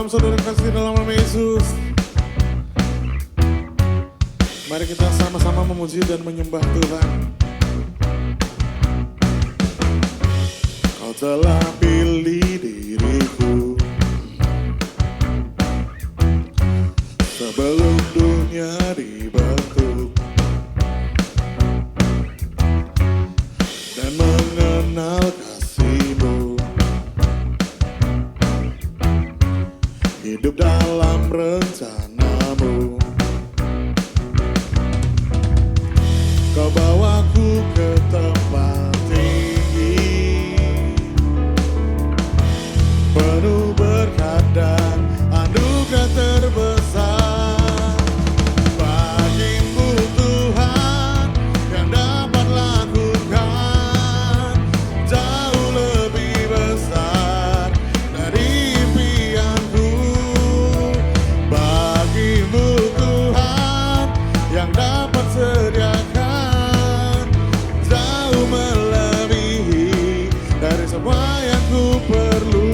Shalom saudara kasih dalam nama Yesus. Mari kita sama-sama memuji dan menyembah Tuhan. Kau telah pilih diriku sebelum dunia dibentuk dan mengenal kasih-Mu. Hidup dalam rencana-Mu. Kau bawaku ke tempat tinggi, penuh berkat dan anugerah terbesar. Bagimu Tuhan yang dapat lakukan jauh lebih besar dari impianku. Bagimu Tuhan yang dapat sediakan jauh melebihi dari semua yang ku perlu.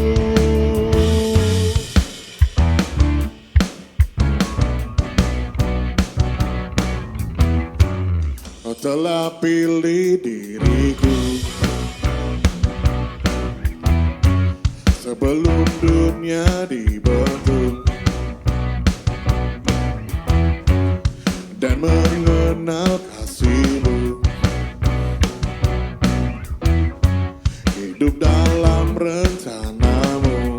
Kau telah pilih diriku sebelum dunia dibentuk dan mengenal kasih-Mu. Hidup dalam rencana-Mu.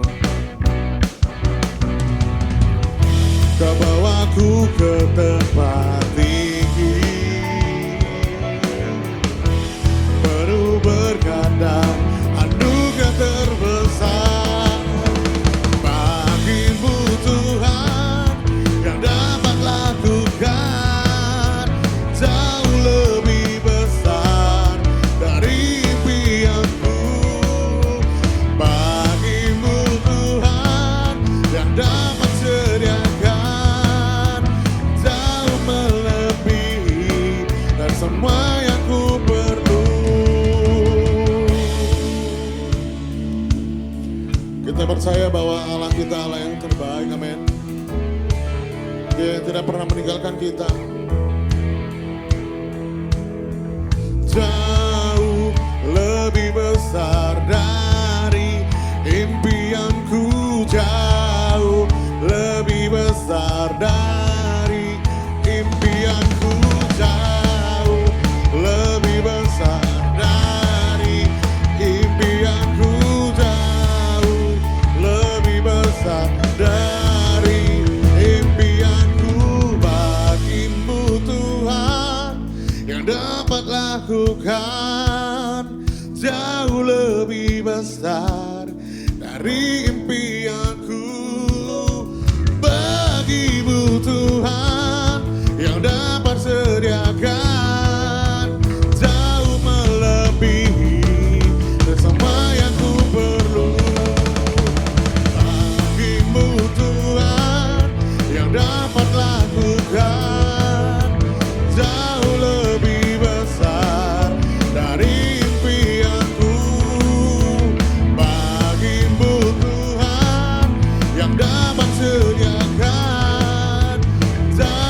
Kau bawaku ke tempat tinggi, penuh berkat dan anugerah terbesar. Bagimu Tuhan yang dapat lakukan jauh lebih besar dari impianku. Bagimu Tuhan yang dapat sediakan jauh melebihi dari semua yang ku perlu. Kita percaya bahwa Allah kita Allah yang terbaik, amin. Dia yang tidak pernah meninggalkan kita. Jauh lebih besar dari impianku, jauh lebih besar dari impianku, jauh lebih besar dari impianku, jauh lebih besar dari impianku. Bagimu Tuhan yang dapat lakukan jauh lebih besar dari impianku. Bagimu Tuhan yang dapat sediakan jauh melebihi dari semua yang ku perlu. Bagimu Tuhan yang dapat lakukan jauh lebih besar dari impianku. Bagimu Tuhan yang dapat sediakan jauh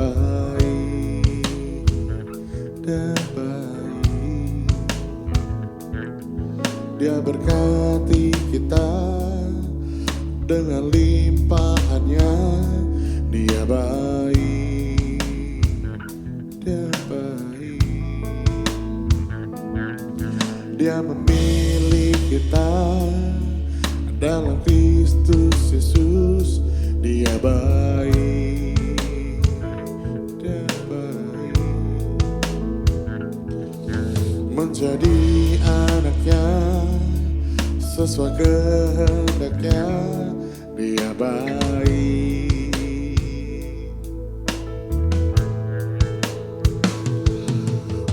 baik, dia baik. Dia berkati kita dengan limpahannya. Dia baik, dia baik. Dia memilih kita dalam Kristus Yesus. Dia baik, dia baik. Menjadi anaknya sesuai kehendaknya. Dia baik.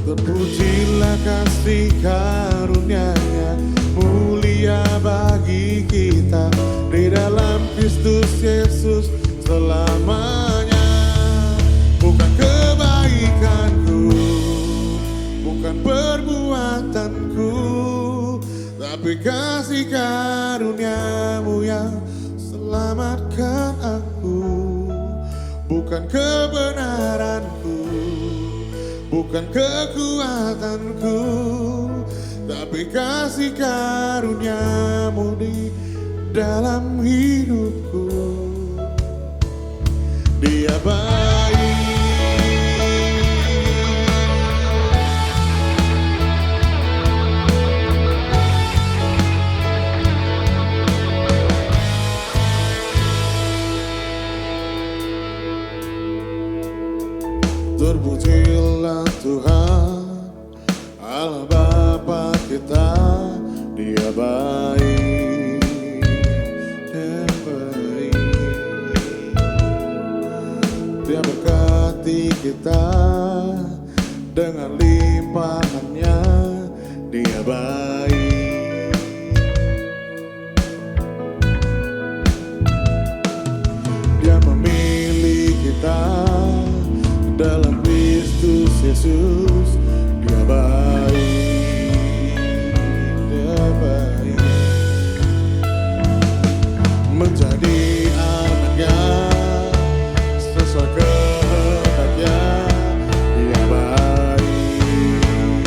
Terpujilah kasih karunia-Nya, mulia bagi kita di dalam Kristus Yesus selamanya. Bukan kebaikanku, bukan perbuatanku, tapi kasih karunia-Mu yang selamatkan aku. Bukan kebenaranku, bukan kekuatanku, tapi kasih karunia-Mu di dalam hidupku. Dia baik. Terpujilah Tuhan Allah Bapa kita. Dia baik, dia baik. Dia berkati kita dengan limpahannya. Dia baik. Dia memilih kita dalam Kristus Yesus. Dia baik, dia baik. Menjadi anaknya sesuai kehendaknya. Dia baik.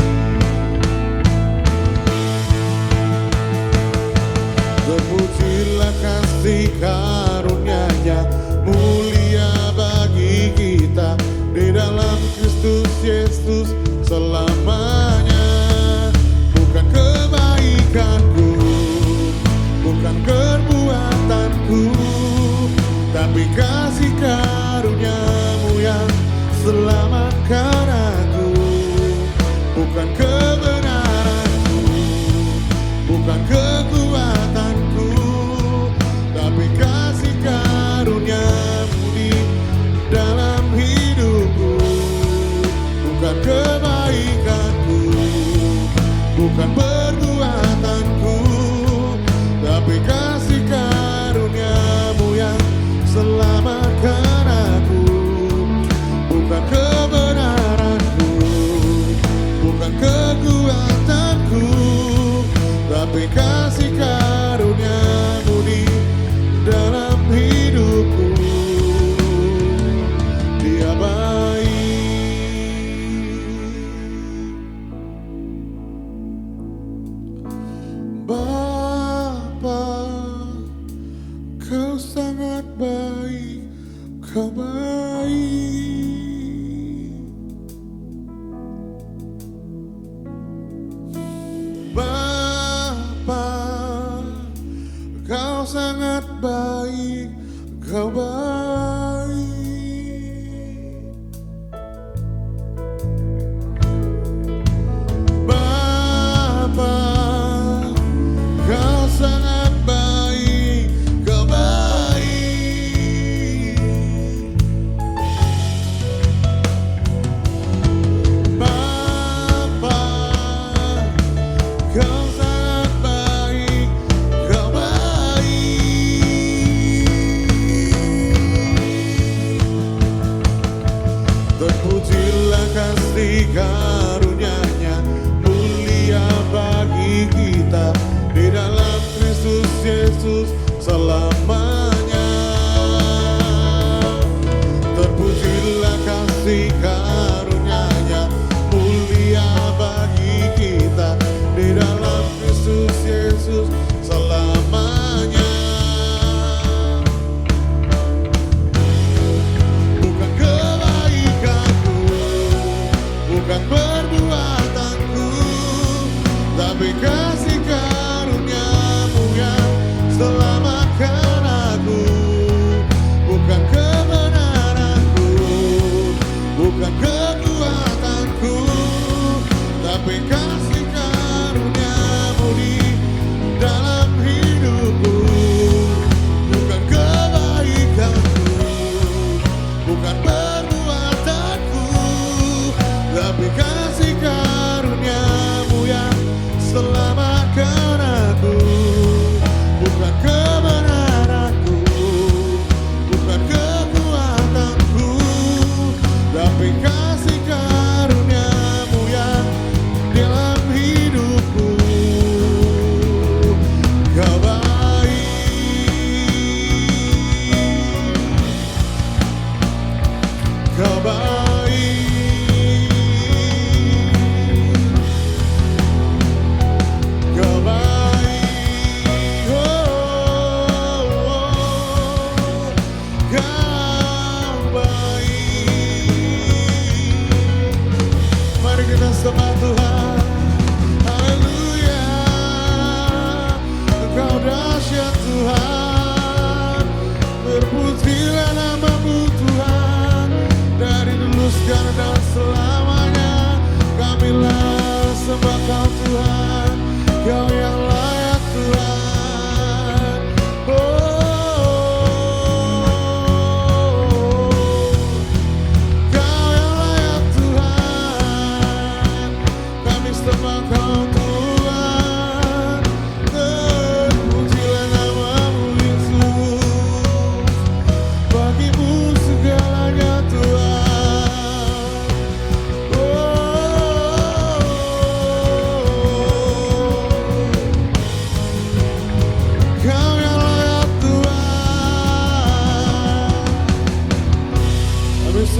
Terpujilah kasih karunia-Nya, mulia bagi kita di dalam Kristus Yesus selamanya. Bukan kebaikanku, bukan perbuatanku, tapi kasih karunia-Mu yang selamatkan aku. Bukan kebenaranku, bukan kekuatanku, tapi kasih karunia-Mu di dalam hidupku. Bukan kebaikanku, bukan perbuatanku, tapi kasih karunia-Mu yang selamatkan aku. Bukan kebenaranku, bukan kekuatanku, tapi kasih karunia-Mu di dalam hidupku. Dia baik. Bapa, Kau sangat baik, Kau baik. Bapa, Kau sangat baik, Kau baik. Bapa, Kau sangat baik, Kau baik. Bapa, Kau sangat baik, Kau baik.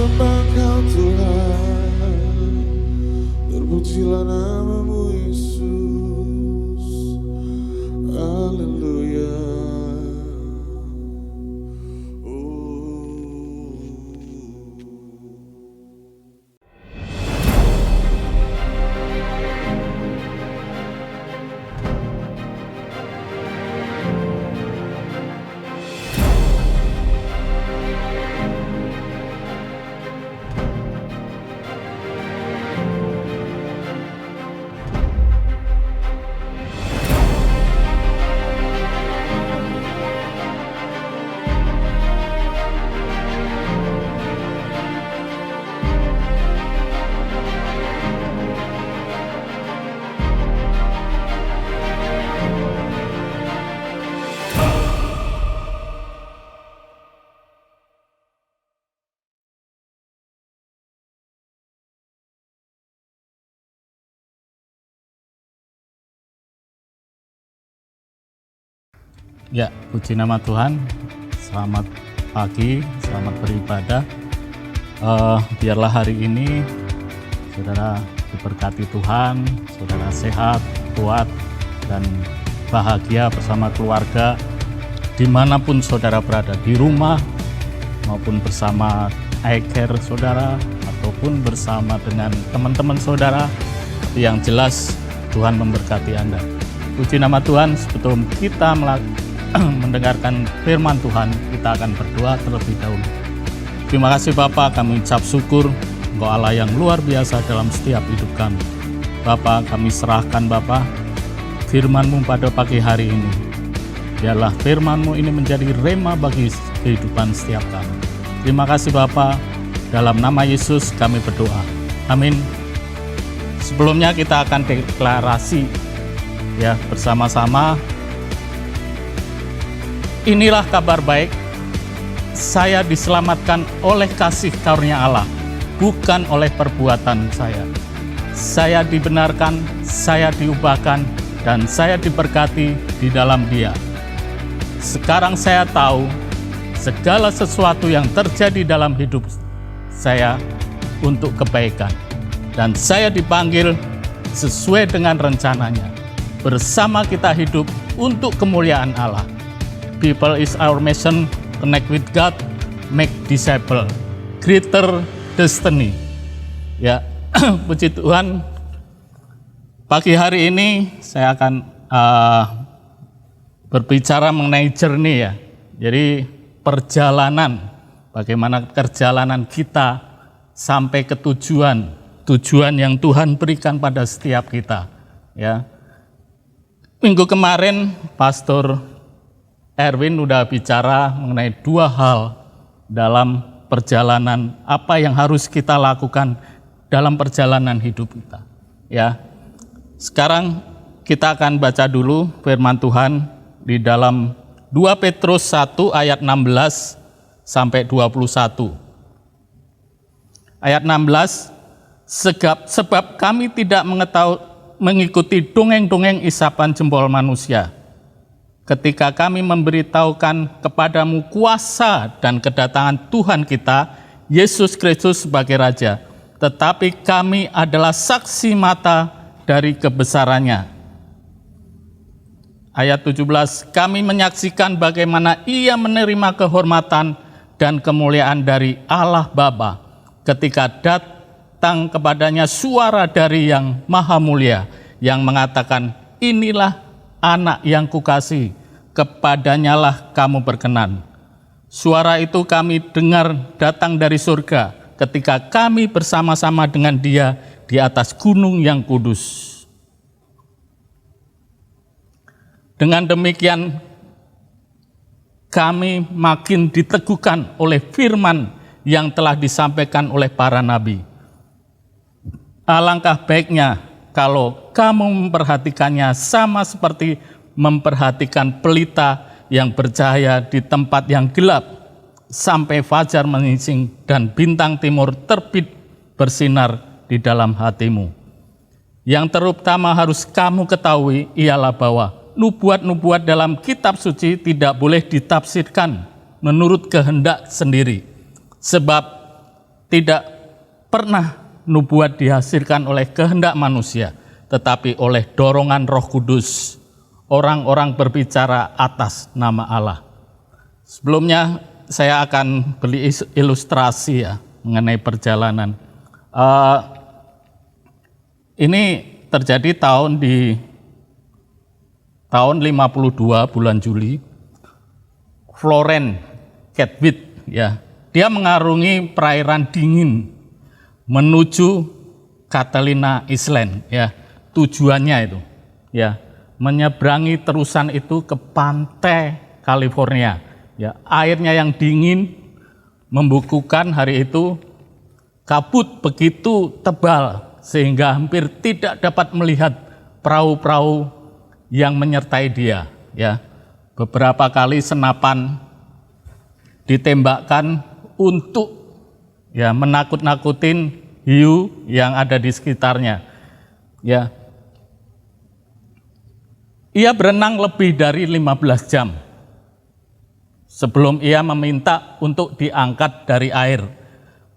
sembah Kau Tuhan, terpujilah nama-Mu Yesus. Haleluya. Ya, puji nama Tuhan. Selamat pagi, selamat beribadah. Biarlah hari ini saudara diberkati Tuhan, saudara sehat, kuat, dan bahagia bersama keluarga dimanapun saudara berada, di rumah maupun bersama iCare saudara, ataupun bersama dengan teman-teman saudara. Yang jelas Tuhan memberkati Anda. Puji nama Tuhan. Sebelum kita mendengarkan firman Tuhan, kita akan berdoa terlebih dahulu. Terima kasih Bapa, kami ucap syukur Engkau Allah yang luar biasa dalam setiap hidup kami. Bapa, kami serahkan Bapa firman-Mu pada pagi hari ini. Biarlah firman-Mu ini menjadi rema bagi kehidupan setiap kami. Terima kasih Bapa, dalam nama Yesus kami berdoa. Amin. Sebelumnya kita akan deklarasi ya bersama-sama. Inilah kabar baik, saya diselamatkan oleh kasih karunia Allah, bukan oleh perbuatan saya. Saya dibenarkan, saya diubahkan, dan saya diberkati di dalam Dia. Sekarang saya tahu segala sesuatu yang terjadi dalam hidup saya untuk kebaikan, dan saya dipanggil sesuai dengan rencananya. Bersama kita hidup untuk kemuliaan Allah. People is our mission, connect with God, make disciple, greater destiny. Ya, puji Tuhan. Pagi hari ini saya akan berbicara mengenai journey ya. Jadi perjalanan, bagaimana perjalanan kita sampai ke tujuan yang Tuhan berikan pada setiap kita. Ya, minggu kemarin Pastor Erwin udah bicara mengenai dua hal dalam perjalanan, apa yang harus kita lakukan dalam perjalanan hidup kita. Ya, sekarang kita akan baca dulu firman Tuhan di dalam 2 Petrus 1 ayat 16 sampai 21. Ayat 16, sebab kami tidak mengikuti dongeng-dongeng isapan jempol manusia. Ketika kami memberitahukan kepadamu kuasa dan kedatangan Tuhan kita, Yesus Kristus sebagai Raja, tetapi kami adalah saksi mata dari kebesarannya. Ayat 17, kami menyaksikan bagaimana Ia menerima kehormatan dan kemuliaan dari Allah Bapa ketika datang kepadanya suara dari Yang Maha Mulia yang mengatakan, inilah anak yang kukasihi, kepadanya lah kamu berkenan. Suara itu kami dengar datang dari surga ketika kami bersama-sama dengan Dia di atas gunung yang kudus. Dengan demikian kami makin diteguhkan oleh firman yang telah disampaikan oleh para nabi. Alangkah baiknya kalau kamu memperhatikannya sama seperti memperhatikan pelita yang bercahaya di tempat yang gelap sampai fajar menyingsing dan bintang timur terbit bersinar di dalam hatimu. Yang terutama harus kamu ketahui ialah bahwa nubuat-nubuat dalam kitab suci tidak boleh ditafsirkan menurut kehendak sendiri. Sebab tidak pernah nubuat dihasilkan oleh kehendak manusia, tetapi oleh dorongan Roh Kudus. Orang-orang berbicara atas nama Allah. Sebelumnya saya akan beri ilustrasi ya mengenai perjalanan. Ini terjadi tahun 52 bulan Juli. Florence Kedwit ya, dia mengarungi perairan dingin menuju Catalina Island ya. Tujuannya itu ya menyeberangi terusan itu ke pantai California. Ya, airnya yang dingin membukukan hari itu, kabut begitu tebal sehingga hampir tidak dapat melihat perahu-perahu yang menyertai dia. Ya, beberapa kali senapan ditembakkan untuk ya menakut-nakutin hiu yang ada di sekitarnya. Ya, ia berenang lebih dari 15 jam sebelum ia meminta untuk diangkat dari air.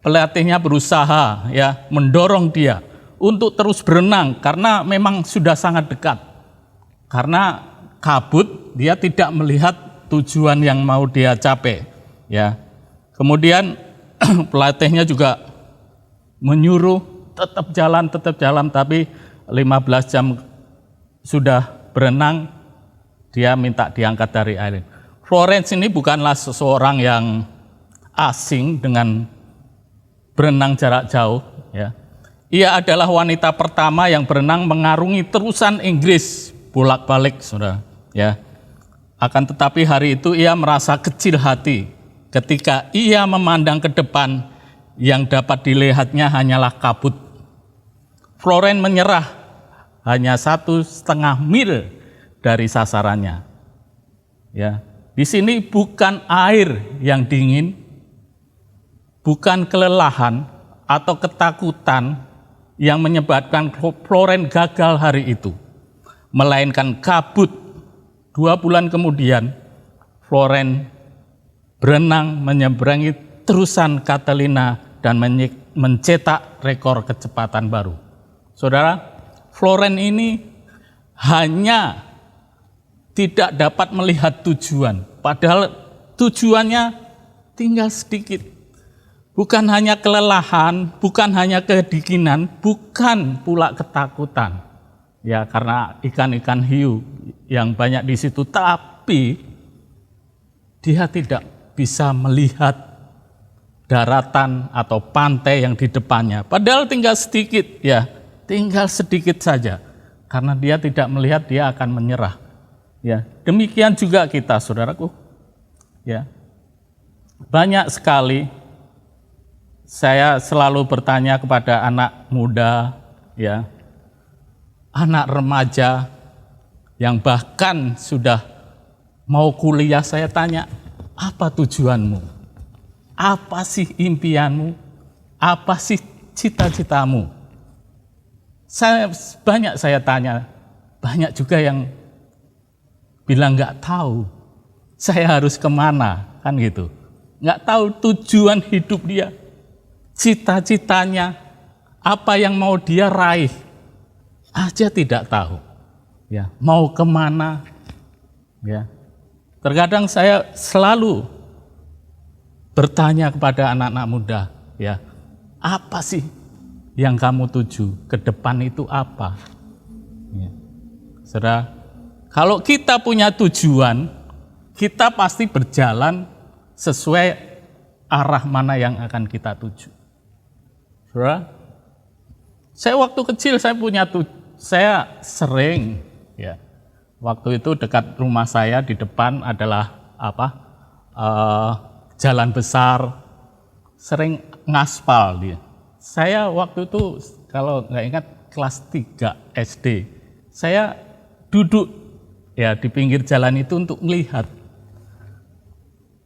Pelatihnya berusaha ya mendorong dia untuk terus berenang karena memang sudah sangat dekat. Karena kabut, dia tidak melihat tujuan yang mau dia capai. Ya. Kemudian pelatihnya juga menyuruh tetap jalan, tapi 15 jam sudah berenang, dia minta diangkat dari air. Florence ini bukanlah seseorang yang asing dengan berenang jarak jauh. Ya. Ia adalah wanita pertama yang berenang mengarungi terusan Inggris bolak-balik, saudara. Ya. Akan tetapi hari itu ia merasa kecil hati ketika ia memandang ke depan yang dapat dilihatnya hanyalah kabut. Florence menyerah hanya 1,5 mil dari sasarannya. Ya, di sini bukan air yang dingin, bukan kelelahan atau ketakutan yang menyebabkan Florence gagal hari itu, melainkan kabut. 2 bulan kemudian, Florence berenang menyeberangi terusan Catalina dan mencetak rekor kecepatan baru. Saudara, Florence ini hanya tidak dapat melihat tujuan, padahal tujuannya tinggal sedikit. Bukan hanya kelelahan, bukan hanya kedinginan, bukan pula ketakutan. Ya, karena ikan-ikan hiu yang banyak di situ, tapi dia tidak bisa melihat daratan atau pantai yang di depannya. Padahal tinggal sedikit, ya, tinggal sedikit saja. Karena dia tidak melihat, dia akan menyerah. Ya, demikian juga kita, saudaraku. Ya, banyak sekali saya selalu bertanya kepada anak muda, ya, anak remaja yang bahkan sudah mau kuliah, saya tanya, apa tujuanmu? Apa sih impianmu? Apa sih cita-citamu? Saya tanya, banyak juga yang bilang nggak tahu. Saya harus kemana, kan gitu. Nggak tahu tujuan hidup dia, cita-citanya, apa yang mau dia raih, aja tidak tahu. Ya, mau kemana? Ya, terkadang saya selalu bertanya kepada anak-anak muda, ya, apa sih yang kamu tuju? Ke depan itu apa? Ya. Saudara, kalau kita punya tujuan, kita pasti berjalan sesuai arah mana yang akan kita tuju. Saudara, saya waktu kecil saya sering, ya, waktu itu dekat rumah saya di depan adalah jalan besar, sering ngaspal dia. Saya waktu itu kalau nggak ingat kelas 3 SD, saya duduk ya di pinggir jalan itu untuk melihat.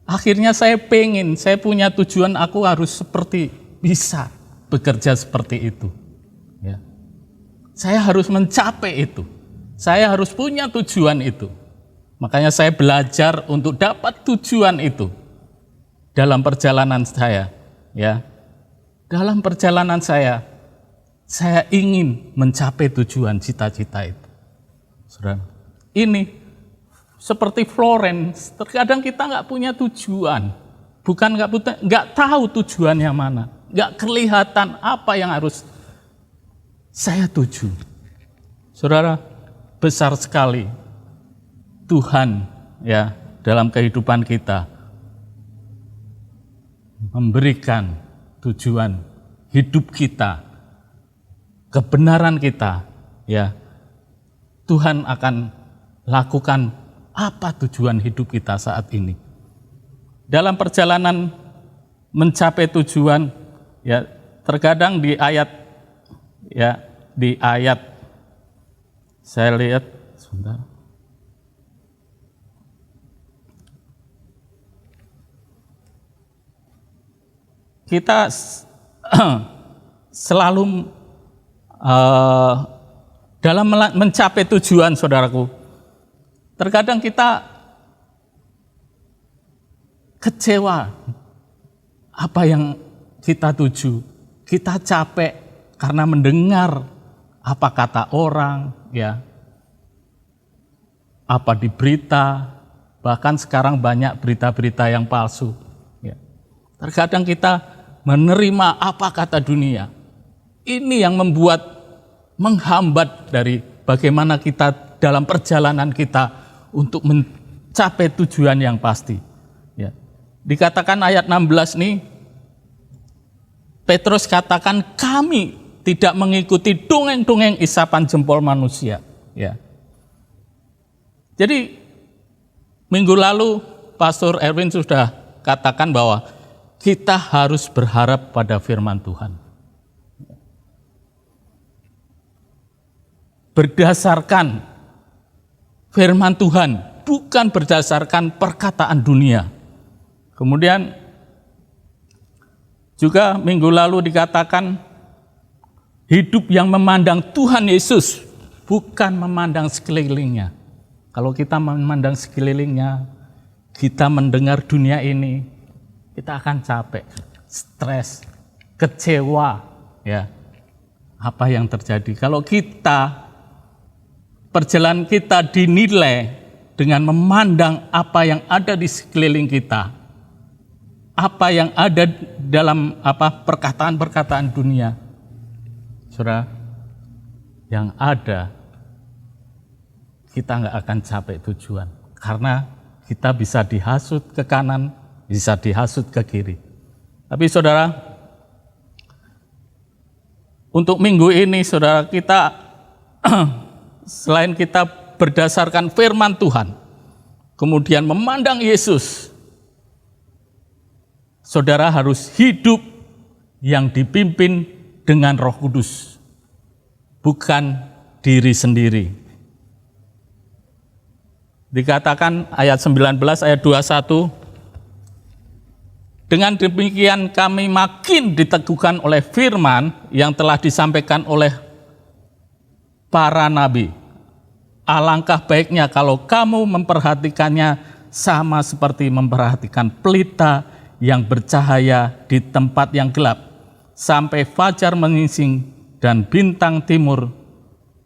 Akhirnya saya punya tujuan, aku harus bisa bekerja seperti itu. Ya. Saya harus mencapai itu. Saya harus punya tujuan itu. Makanya saya belajar untuk dapat tujuan itu dalam perjalanan saya. Ya. dalam perjalanan saya ingin mencapai tujuan cita-cita itu. Saudara, ini seperti Florence, terkadang kita nggak punya tujuan, bukan nggak tahu tujuannya mana, nggak kelihatan apa yang harus saya tuju. Saudara, besar sekali Tuhan ya dalam kehidupan kita memberikan tujuan hidup kita, kebenaran kita, ya. Tuhan akan lakukan apa tujuan hidup kita saat ini. Dalam perjalanan mencapai tujuan, ya, terkadang di ayat saya lihat sebentar. Kita selalu dalam mencapai tujuan, saudaraku, terkadang kita kecewa apa yang kita tuju. Kita capek karena mendengar apa kata orang, ya, apa di berita, bahkan sekarang banyak berita-berita yang palsu. Ya. Terkadang kita menerima apa kata dunia. Ini yang menghambat dari bagaimana kita dalam perjalanan kita untuk mencapai tujuan yang pasti. Ya. Dikatakan ayat 16 nih, Petrus katakan kami tidak mengikuti dongeng-dongeng isapan jempol manusia. Ya. Jadi minggu lalu Pastor Erwin sudah katakan bahwa kita harus berharap pada firman Tuhan. Berdasarkan firman Tuhan, bukan berdasarkan perkataan dunia. Kemudian juga minggu lalu dikatakan hidup yang memandang Tuhan Yesus, bukan memandang sekelilingnya. Kalau kita memandang sekelilingnya, kita mendengar dunia ini, kita akan capek, stres, kecewa, ya. Apa yang terjadi? Kalau perjalanan kita dinilai dengan memandang apa yang ada di sekeliling kita, apa yang ada dalam perkataan-perkataan dunia, saudara, yang ada kita nggak akan capai tujuan, karena kita bisa dihasut ke kanan, bisa dihasut ke kiri. Tapi saudara, untuk minggu ini saudara, kita selain kita berdasarkan firman Tuhan, kemudian memandang Yesus, saudara harus hidup yang dipimpin dengan Roh Kudus, bukan diri sendiri. Dikatakan ayat 19, ayat 21, dengan demikian kami makin diteguhkan oleh firman yang telah disampaikan oleh para nabi. Alangkah baiknya kalau kamu memperhatikannya sama seperti memperhatikan pelita yang bercahaya di tempat yang gelap, sampai fajar menyingsing dan bintang timur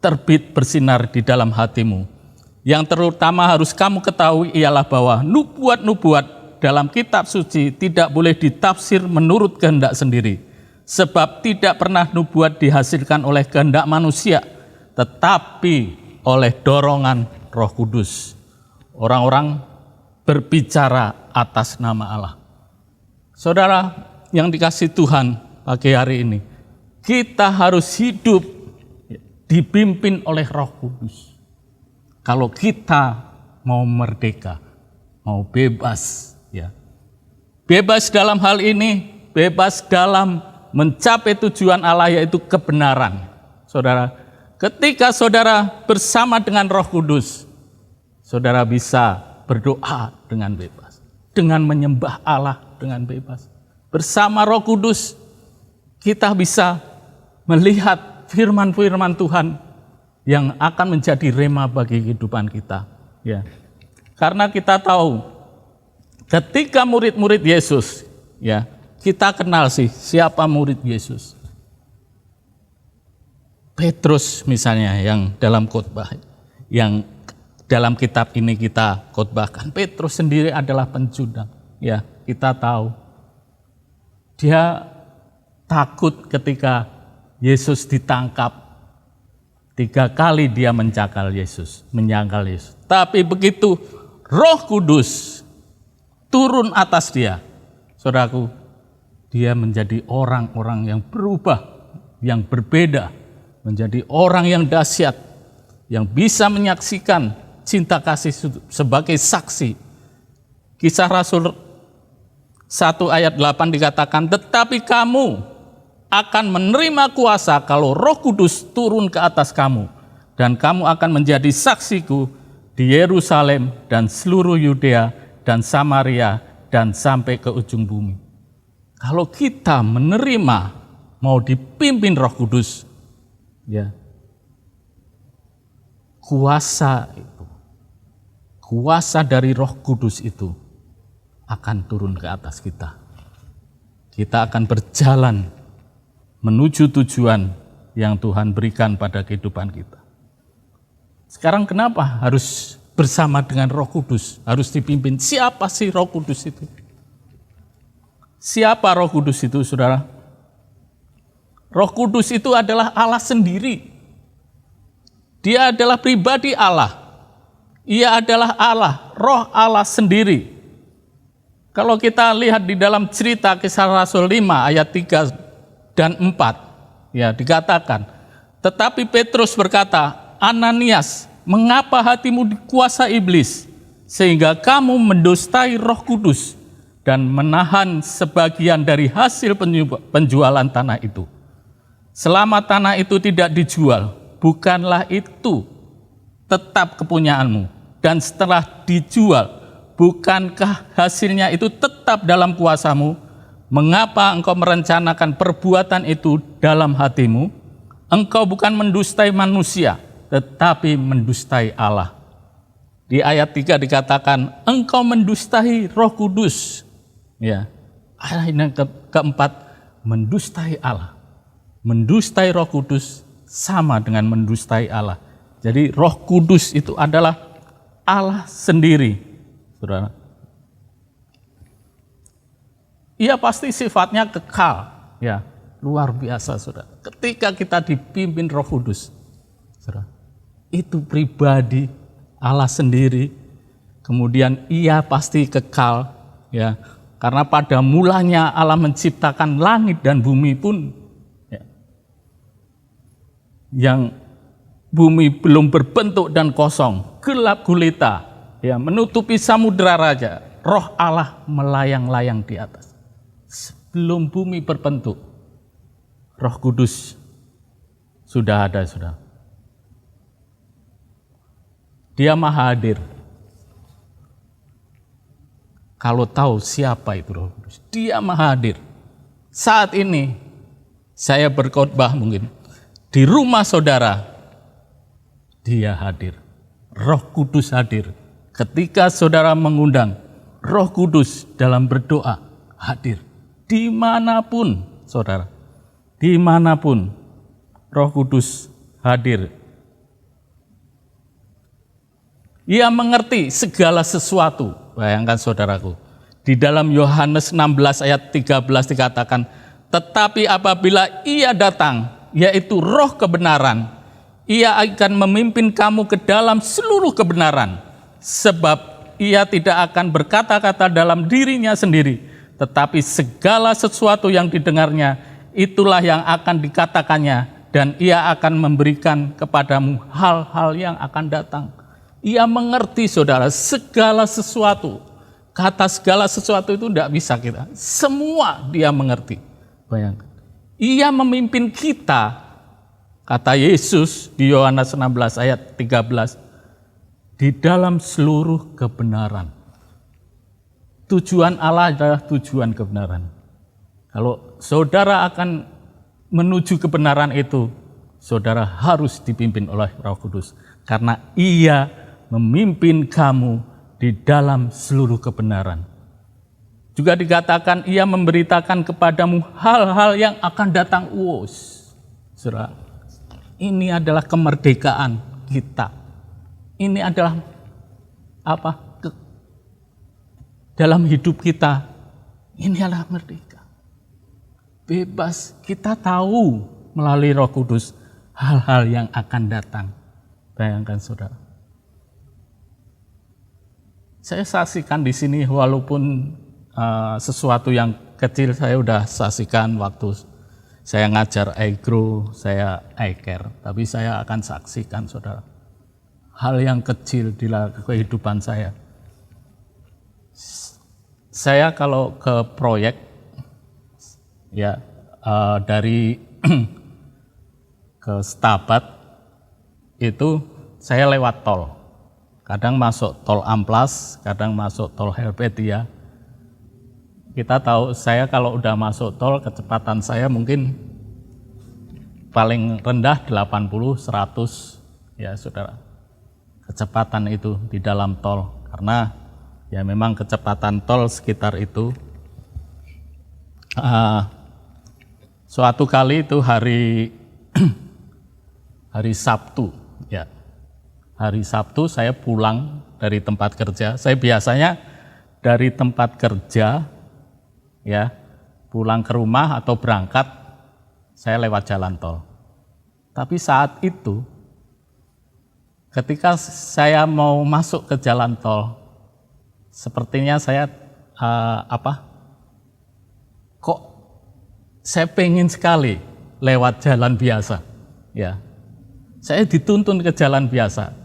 terbit bersinar di dalam hatimu. Yang terutama harus kamu ketahui ialah bahwa nubuat-nubuat dalam kitab suci tidak boleh ditafsir menurut kehendak sendiri, sebab tidak pernah nubuat dihasilkan oleh kehendak manusia, tetapi oleh dorongan Roh Kudus. Orang-orang berbicara atas nama Allah. Saudara yang dikasihi Tuhan pagi hari ini, kita harus hidup dipimpin oleh Roh Kudus. Kalau kita mau merdeka, mau bebas, ya. Bebas dalam hal ini, bebas dalam mencapai tujuan Allah, yaitu kebenaran. Saudara, ketika saudara bersama dengan Roh Kudus, saudara bisa berdoa dengan bebas, dengan menyembah Allah dengan bebas. Bersama Roh Kudus, kita bisa melihat firman-firman Tuhan yang akan menjadi rema bagi kehidupan kita. Ya. Karena kita tahu, ketika murid-murid Yesus, ya, kita kenal sih siapa murid Yesus. Petrus misalnya yang dalam khotbah, yang dalam kitab ini kita khotbahkan. Petrus sendiri adalah pencundang. Ya, kita tahu. Dia takut ketika Yesus ditangkap. 3 kali dia menyangkal Yesus. Tapi begitu Roh Kudus turun atas dia, saudaraku, dia menjadi orang-orang yang berubah, yang berbeda, menjadi orang yang dahsyat, yang bisa menyaksikan cinta kasih sebagai saksi. Kisah Rasul 1 ayat 8 dikatakan, tetapi kamu akan menerima kuasa kalau Roh Kudus turun ke atas kamu, dan kamu akan menjadi saksiku di Yerusalem dan seluruh Yudea dan Samaria dan sampai ke ujung bumi. Kalau kita menerima, mau dipimpin Roh Kudus, ya, kuasa dari Roh Kudus itu akan turun ke atas kita. Kita akan berjalan menuju tujuan yang Tuhan berikan pada kehidupan kita. Sekarang kenapa harus bersama dengan Roh Kudus, harus dipimpin? Siapa sih Roh Kudus itu? Siapa Roh Kudus itu, saudara? Roh Kudus itu adalah Allah sendiri. Dia adalah pribadi Allah. Ia adalah Allah, Roh Allah sendiri. Kalau kita lihat di dalam cerita Kisah Rasul 5 ayat 3 dan 4, ya dikatakan, tetapi Petrus berkata, Ananias, mengapa hatimu dikuasai iblis, sehingga kamu mendustai Roh Kudus dan menahan sebagian dari hasil penjualan tanah itu. Selama tanah itu tidak dijual, bukanlah itu tetap kepunyaanmu. Dan setelah dijual, bukankah hasilnya itu tetap dalam kuasamu? Mengapa engkau merencanakan perbuatan itu dalam hatimu? Engkau bukan mendustai manusia, tetapi mendustai Allah. Di ayat 3 dikatakan, engkau mendustai Roh Kudus. Ya, ayat yang keempat, mendustai Allah. Mendustai Roh Kudus sama dengan mendustai Allah. Jadi Roh Kudus itu adalah Allah sendiri, saudara. Ia pasti sifatnya kekal, ya, luar biasa, saudara. Ketika kita dipimpin Roh Kudus, saudara, itu pribadi Allah sendiri. Kemudian ia pasti kekal, ya, karena pada mulanya Allah menciptakan langit dan bumi pun, ya, yang bumi belum berbentuk dan kosong, gelap gulita, ya, menutupi samudera raja. Roh Allah melayang-layang di atas. Sebelum bumi berbentuk, Roh Kudus sudah ada, saudara. Dia maha hadir. Kalau tahu siapa itu Roh Kudus, dia maha hadir. Saat ini saya berkhotbah mungkin di rumah saudara, dia hadir. Roh Kudus hadir. Ketika saudara mengundang, Roh Kudus dalam berdoa hadir. Dimanapun saudara, dimanapun Roh Kudus hadir. Ia mengerti segala sesuatu. Bayangkan saudaraku, di dalam Yohanes 16 ayat 13 dikatakan, tetapi apabila ia datang, yaitu Roh kebenaran, ia akan memimpin kamu ke dalam seluruh kebenaran, sebab ia tidak akan berkata-kata dalam dirinya sendiri, tetapi segala sesuatu yang didengarnya, itulah yang akan dikatakannya, dan ia akan memberikan kepadamu hal-hal yang akan datang. Ia mengerti, saudara, segala sesuatu. Kata segala sesuatu itu tidak bisa kita. Semua dia mengerti. Bayangkan. Ia memimpin kita, kata Yesus di Yohanes 16 ayat 13, di dalam seluruh kebenaran. Tujuan Allah adalah tujuan kebenaran. Kalau saudara akan menuju kebenaran itu, saudara harus dipimpin oleh Roh Kudus. Karena ia memimpin kamu di dalam seluruh kebenaran. Juga dikatakan ia memberitakan kepadamu hal-hal yang akan datang. Saudara, ini adalah kemerdekaan kita. Ini adalah dalam hidup kita. Ini adalah merdeka. Bebas, kita tahu melalui Roh Kudus hal-hal yang akan datang. Bayangkan saudara. Saya saksikan di sini walaupun sesuatu yang kecil saya udah saksikan waktu saya ngajar iGrow, saya iCare, tapi saya akan saksikan saudara. Hal yang kecil di kehidupan saya. Saya kalau ke proyek, ya dari ke Stabat, itu saya lewat tol. Kadang masuk tol Amplas, kadang masuk tol Helvetia. Kita tahu saya kalau udah masuk tol, kecepatan saya mungkin paling rendah 80, 100 ya saudara. Kecepatan itu di dalam tol, karena ya memang kecepatan tol sekitar itu. Suatu kali itu hari Sabtu, ya. Hari Sabtu saya pulang dari tempat kerja. Saya biasanya dari tempat kerja, ya, pulang ke rumah atau berangkat, saya lewat jalan tol. Tapi saat itu, ketika saya mau masuk ke jalan tol, sepertinya saya kok saya pengen sekali lewat jalan biasa, ya. Saya dituntun ke jalan biasa.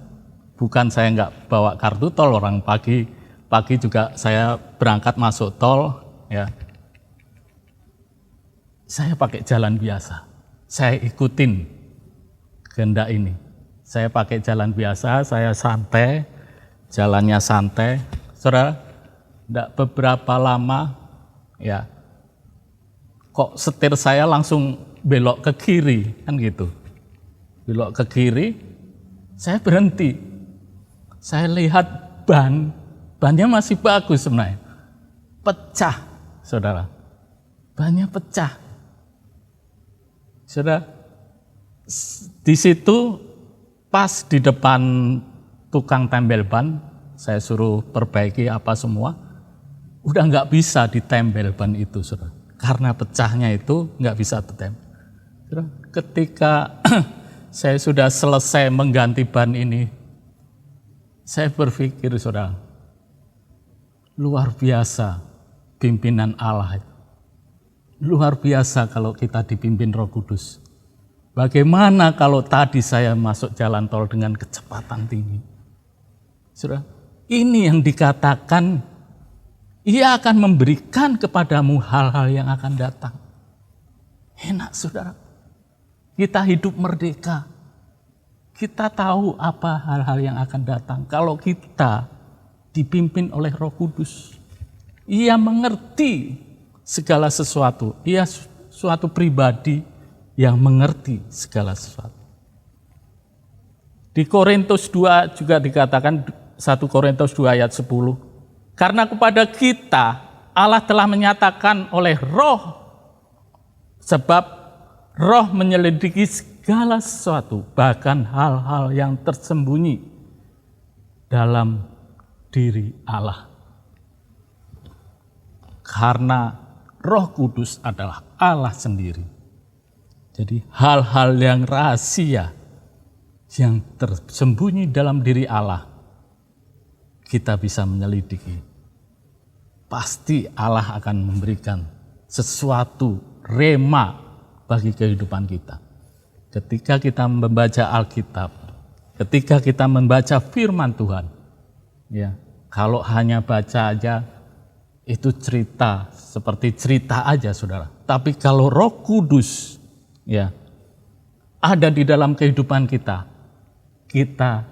Bukan saya nggak bawa kartu tol, orang pagi juga saya berangkat masuk tol, ya. Saya pakai jalan biasa. Saya ikutin kehendak ini. Saya pakai jalan biasa, saya santai, jalannya santai. Saudara, enggak beberapa lama, ya, kok setir saya langsung belok ke kiri, kan gitu. Belok ke kiri, saya berhenti. Saya lihat bannya masih bagus sebenarnya. Pecah, saudara. Bannya pecah. Saudara, di situ pas di depan tukang tempel ban, saya suruh perbaiki apa semua, udah nggak bisa ditempel ban itu, saudara. Karena pecahnya itu nggak bisa ditempel. Saudara, ketika saya sudah selesai mengganti ban ini, saya berpikir, saudara, luar biasa pimpinan Allah. Luar biasa kalau kita dipimpin Roh Kudus. Bagaimana kalau tadi saya masuk jalan tol dengan kecepatan tinggi? Saudara, ini yang dikatakan, Ia akan memberikan kepadamu hal-hal yang akan datang. Enak, saudara. Kita hidup merdeka. Kita tahu apa hal-hal yang akan datang. Kalau kita dipimpin oleh Roh Kudus, Ia mengerti segala sesuatu. Ia suatu pribadi yang mengerti segala sesuatu. Di Korintus 2 juga dikatakan, 1 Korintus 2 ayat 10, karena kepada kita Allah telah menyatakan oleh Roh, sebab Roh menyelidiki segala sesuatu, bahkan hal-hal yang tersembunyi dalam diri Allah. Karena Roh Kudus adalah Allah sendiri. Jadi hal-hal yang rahasia yang tersembunyi dalam diri Allah, kita bisa menyelidiki. Pasti Allah akan memberikan sesuatu rema bagi kehidupan kita. Ketika kita membaca Alkitab, ketika kita membaca firman Tuhan, ya, kalau hanya baca aja, itu cerita, seperti cerita aja, saudara. Tapi kalau Roh Kudus, ya, ada di dalam kehidupan kita, kita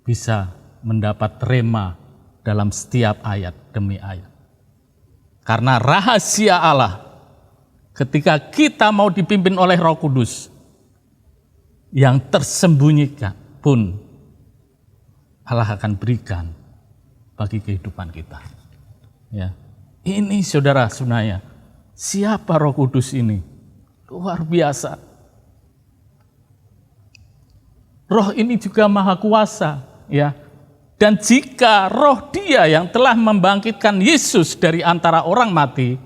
bisa mendapat rema dalam setiap ayat demi ayat. Karena rahasia Allah, ketika kita mau dipimpin oleh Roh Kudus, yang tersembunyikan pun Allah akan berikan bagi kehidupan kita. Ya. Ini saudara sebenarnya, siapa Roh Kudus ini? Luar biasa. Roh ini juga maha kuasa, ya. Dan jika roh Dia yang telah membangkitkan Yesus dari antara orang mati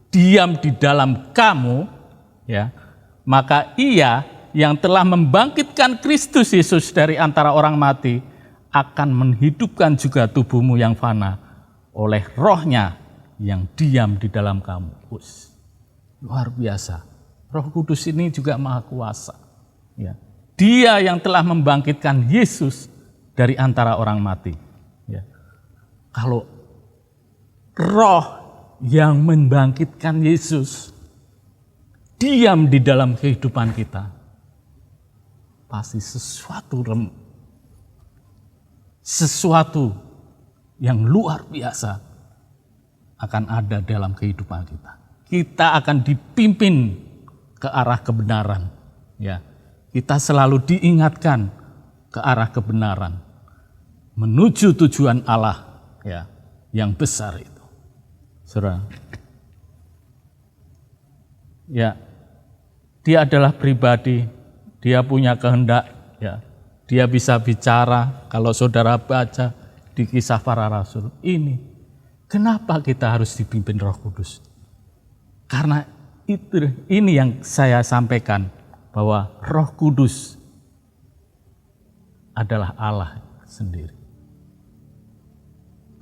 diam di dalam kamu, ya, maka Ia yang telah membangkitkan Kristus Yesus dari antara orang mati akan menghidupkan juga tubuhmu yang fana oleh Roh-Nya yang diam di dalam kamu. Luar biasa. Roh Kudus ini juga maha kuasa, ya. Dia yang telah membangkitkan Yesus dari antara orang mati. Ya. Kalau roh yang membangkitkan Yesus diam di dalam kehidupan kita, pasti sesuatu yang luar biasa akan ada dalam kehidupan kita. Kita akan dipimpin ke arah kebenaran. Ya. Kita selalu diingatkan ke arah kebenaran, menuju tujuan Allah, ya, yang besar itu. Saudara, ya, Dia adalah pribadi, Dia punya kehendak, ya. Dia bisa bicara. Kalau saudara baca di Kisah Para Rasul ini, kenapa kita harus dipimpin Roh Kudus? Karena ini yang saya sampaikan, bahwa Roh Kudus adalah Allah sendiri,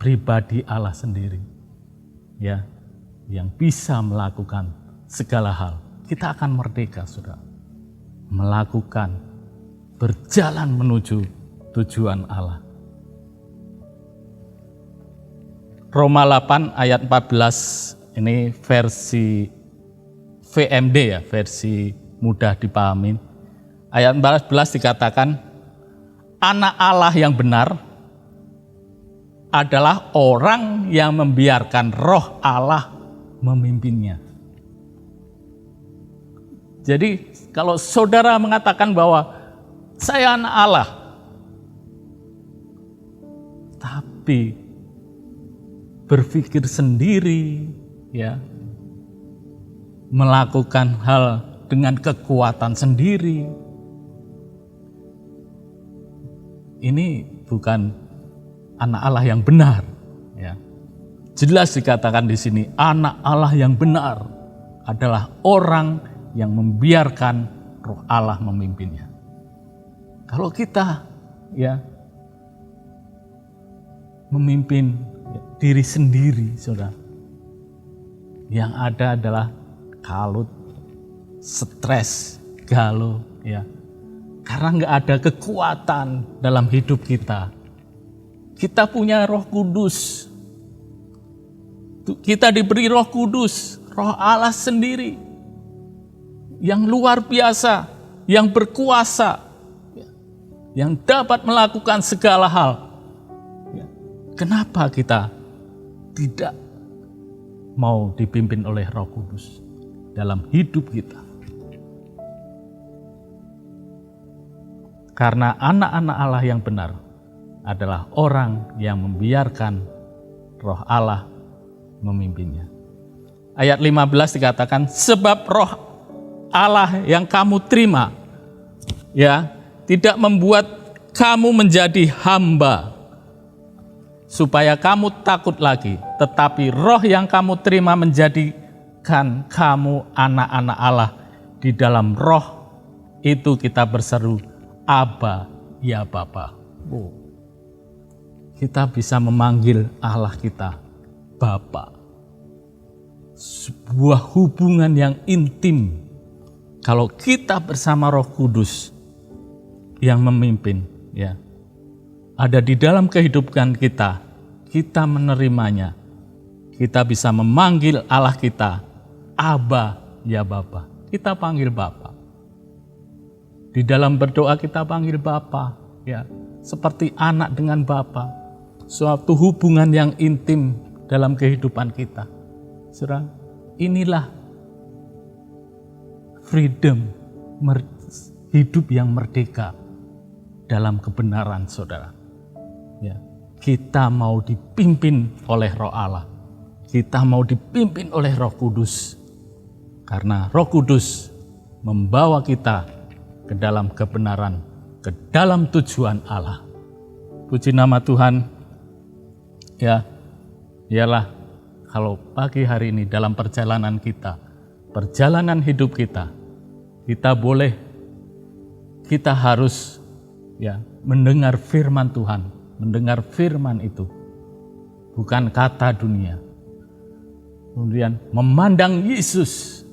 pribadi Allah sendiri, ya, yang bisa melakukan segala hal. Kita akan merdeka, saudara, melakukan, berjalan menuju tujuan Allah. Roma 8 ayat 14, ini versi VMD, ya, versi mudah dipahami. Ayat 14 dikatakan, anak Allah yang benar adalah orang yang membiarkan Roh Allah memimpinnya. Jadi kalau saudara mengatakan bahwa saya anak Allah, tapi berpikir sendiri, ya, melakukan hal dengan kekuatan sendiri, ini bukan anak Allah yang benar, ya. Jelas dikatakan di sini, anak Allah yang benar adalah orang yang membiarkan Roh Allah memimpinnya. Kalau kita, ya, memimpin diri sendiri, saudara, yang ada adalah kalut, stres, galau, ya. Karena nggak ada kekuatan dalam hidup kita. Kita punya Roh Kudus. Kita diberi Roh Kudus, Roh Allah sendiri, yang luar biasa, yang berkuasa, yang dapat melakukan segala hal. Kenapa kita tidak mau dipimpin oleh Roh Kudus dalam hidup kita? Karena anak-anak Allah yang benar adalah orang yang membiarkan Roh Allah memimpinnya. Ayat 15 dikatakan, sebab Roh Allah yang kamu terima, ya, tidak membuat kamu menjadi hamba supaya kamu takut lagi, tetapi Roh yang kamu terima menjadikan kamu anak-anak Allah. Di dalam Roh itu kita berseru, Aba, ya Bapa. Kita bisa memanggil Allah kita Bapa. Sebuah hubungan yang intim. Kalau kita bersama Roh Kudus yang memimpin, ya, ada di dalam kehidupan kita, kita menerimanya. Kita bisa memanggil Allah kita Aba, ya Bapa. Kita panggil Bapa. Di dalam berdoa kita panggil Bapa, ya, seperti anak dengan Bapa. Suatu hubungan yang intim dalam kehidupan kita. Saudara, inilah freedom, hidup yang merdeka dalam kebenaran, saudara. Ya, kita mau dipimpin oleh Roh Allah kita mau dipimpin oleh Roh Kudus. Karena Roh Kudus membawa kita ke dalam kebenaran, ke dalam tujuan Allah. Puji nama Tuhan. Ya, ialah kalau pagi hari ini dalam perjalanan kita, perjalanan hidup kita harus ya mendengar firman Tuhan, mendengar firman itu, bukan kata dunia. Kemudian memandang Yesus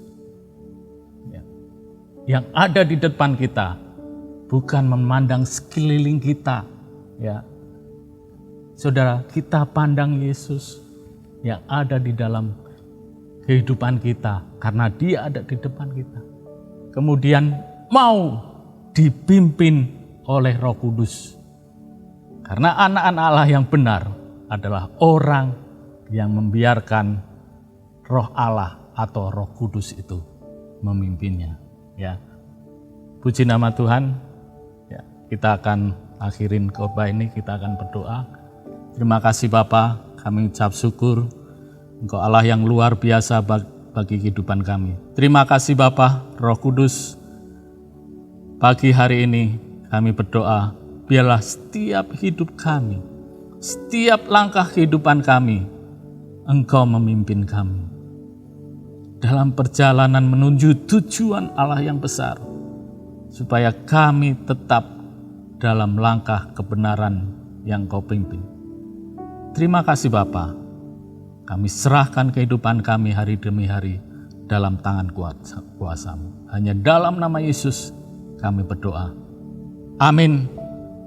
ya, yang ada di depan kita, bukan memandang sekeliling kita. Ya, saudara, kita pandang Yesus yang ada di dalam kehidupan kita, karena Dia ada di depan kita. Kemudian mau dipimpin oleh Roh Kudus. Karena anak-anak Allah yang benar adalah orang yang membiarkan Roh Allah atau Roh Kudus itu memimpinnya. Ya, puji nama Tuhan. Ya, kita akan akhirin khotbah ini, kita akan berdoa. Terima kasih Bapa, kami ucap syukur Engkau Allah yang luar biasa bagi kehidupan kami. Terima kasih Bapa, Roh Kudus. Pagi hari ini kami berdoa, biarlah setiap hidup kami, setiap langkah kehidupan kami, Engkau memimpin kami dalam perjalanan menuju tujuan Allah yang besar, supaya kami tetap dalam langkah kebenaran yang Kau pimpin. Terima kasih Bapa, kami serahkan kehidupan kami hari demi hari dalam tangan kuasa-Mu. Hanya dalam nama Yesus kami berdoa. Amin.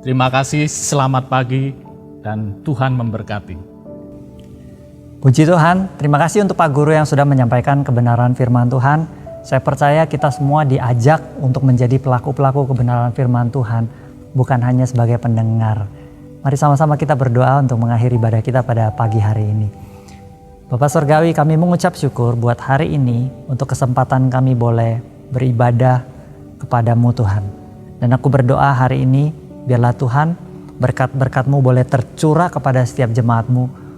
Terima kasih, selamat pagi, dan Tuhan memberkati. Puji Tuhan, terima kasih untuk Pak Guru yang sudah menyampaikan kebenaran firman Tuhan. Saya percaya kita semua diajak untuk menjadi pelaku-pelaku kebenaran firman Tuhan, bukan hanya sebagai pendengar. Mari sama-sama kita berdoa untuk mengakhiri ibadah kita pada pagi hari ini. Bapak Surgawi, kami mengucap syukur buat hari ini untuk kesempatan kami boleh beribadah kepada-Mu Tuhan. Dan aku berdoa hari ini biarlah Tuhan berkat-berkat-Mu boleh tercurah kepada setiap jemaat-Mu.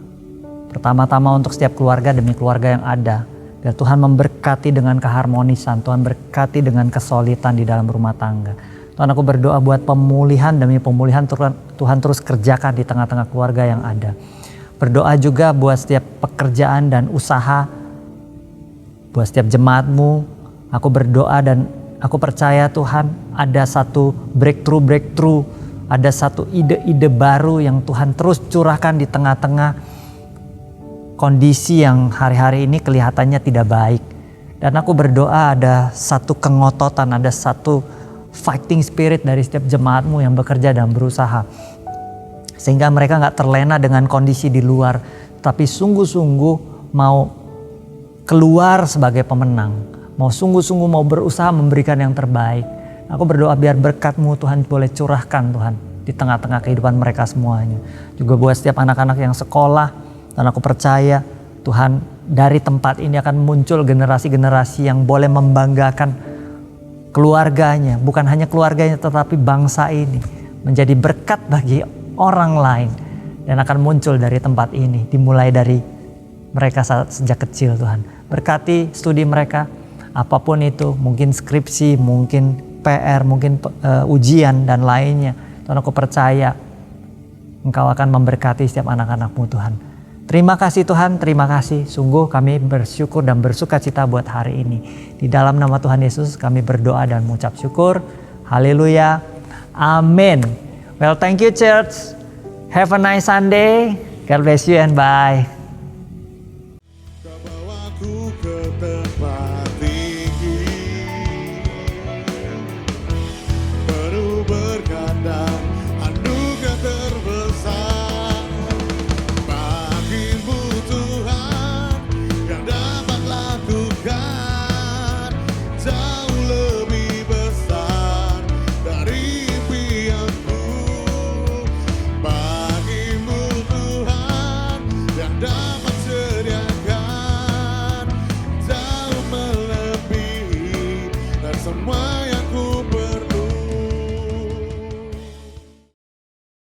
Pertama-tama untuk setiap keluarga demi keluarga yang ada. Biar Tuhan memberkati dengan keharmonisan, Tuhan berkati dengan kesolidan di dalam rumah tangga. Tuhan, aku berdoa buat pemulihan demi pemulihan, Tuhan terus kerjakan di tengah-tengah keluarga yang ada. Berdoa juga buat setiap pekerjaan dan usaha, buat setiap jemaat-Mu. Aku berdoa dan aku percaya Tuhan ada satu breakthrough, ada satu ide-ide baru yang Tuhan terus curahkan di tengah-tengah kondisi yang hari-hari ini kelihatannya tidak baik. Dan aku berdoa ada satu kengototan, ada satu fighting spirit dari setiap jemaat-Mu yang bekerja dan berusaha. Sehingga mereka gak terlena dengan kondisi di luar, tapi sungguh-sungguh mau keluar sebagai pemenang. Mau sungguh-sungguh mau berusaha memberikan yang terbaik. Aku berdoa biar berkat-Mu Tuhan boleh curahkan Tuhan di tengah-tengah kehidupan mereka semuanya. Juga buat setiap anak-anak yang sekolah, dan aku percaya Tuhan dari tempat ini akan muncul generasi-generasi yang boleh membanggakan keluarganya. Bukan hanya keluarganya tetapi bangsa ini. Menjadi berkat bagi orang lain. Dan akan muncul dari tempat ini. Dimulai dari mereka sejak kecil Tuhan. Berkati studi mereka. Apapun itu, mungkin skripsi, mungkin PR, mungkin ujian dan lainnya. Tuhan, aku percaya Engkau akan memberkati setiap anak-anak-Mu Tuhan. Terima kasih Tuhan, terima kasih. Sungguh kami bersyukur dan bersuka cita buat hari ini. Di dalam nama Tuhan Yesus kami berdoa dan mengucap syukur. Haleluya. Amin. Well, thank you church. Have a nice Sunday. God bless you and bye.